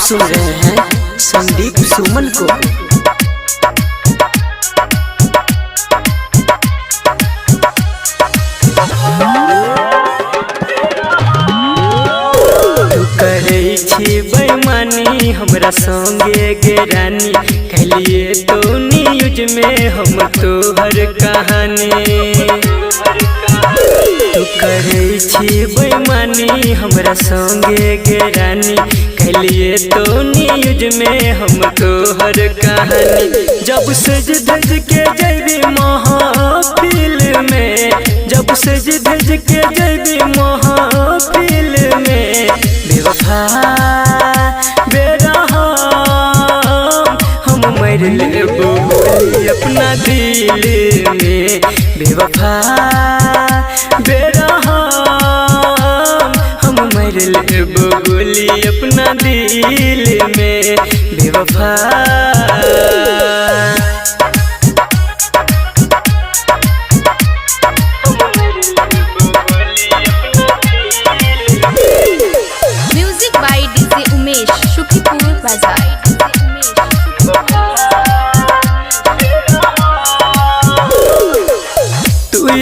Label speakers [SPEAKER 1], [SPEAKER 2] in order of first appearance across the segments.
[SPEAKER 1] सुन रहे हैं संदीप सुमन को। करे छी बेईमानी हमरा संगे गे रानी, कहलिए तो न्यूज में हम तोहर कहानी। तू करे छी बेईमानी हमरा संगे गे रानी, कहलिए तो न्यूज में हम तोहर कहानी। जब सज धज के जैबी महफिल में, जब सज धज के जैबी महफिल में, बेवफा बेरहम हम मर लेबो गोली अपना दिल में। बेवफा बेरहम हम मर लेबो गोली अपना दिल में। बेवफा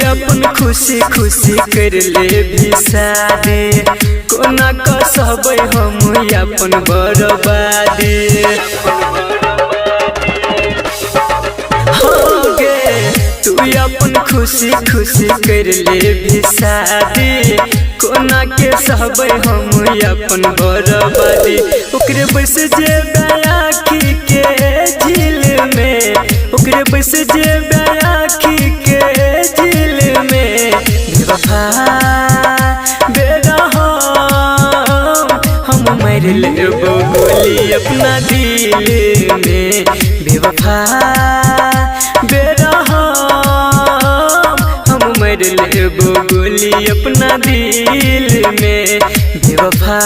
[SPEAKER 1] अपन खुशी खुशी कर ले भी शादी, कोना कसबै हम अपन बर्बादी। हो गे तू अपन खुशी खुशी कर ले भी शादी, कोना के सहबै हम अपन बर्बादी। ओकरे बस जे आँखी के झील में, ओकरे बस जे आँखी के झील में, बेवफा बेरहम हम मर लेबो गोली अपना दिल में। बेवफा बेरहम हम मर लेबो गोली अपना दिल में। बेवफा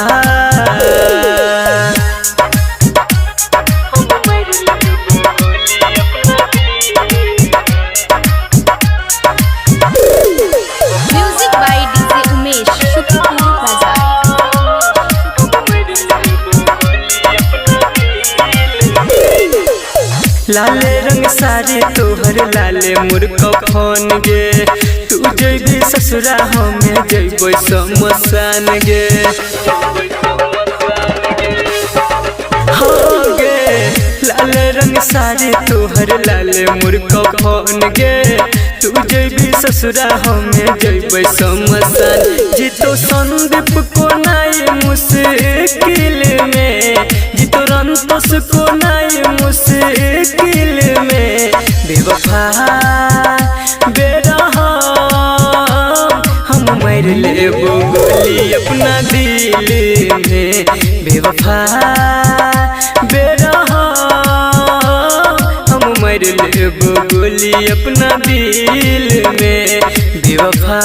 [SPEAKER 1] लाले रंग साड़ी तोहर लाले मोर कफन गे, तू जैबी ससुरा हमें जैबै शमशान गे। हो गे लाले रंग साड़ी तोहर लाले मोर कफन गे, तू जैबी ससुरा हमें जैबै शमशान। जीतो संदीप को नाई मुश्किल में, जीतो रंतोष को नाई मुश्किल में, बेवफा बेरहम हम मर लेबो गोली अपना दिल में। बेवफा बेरहम हम मर लेबो गोली अपना दिल में। बेवफा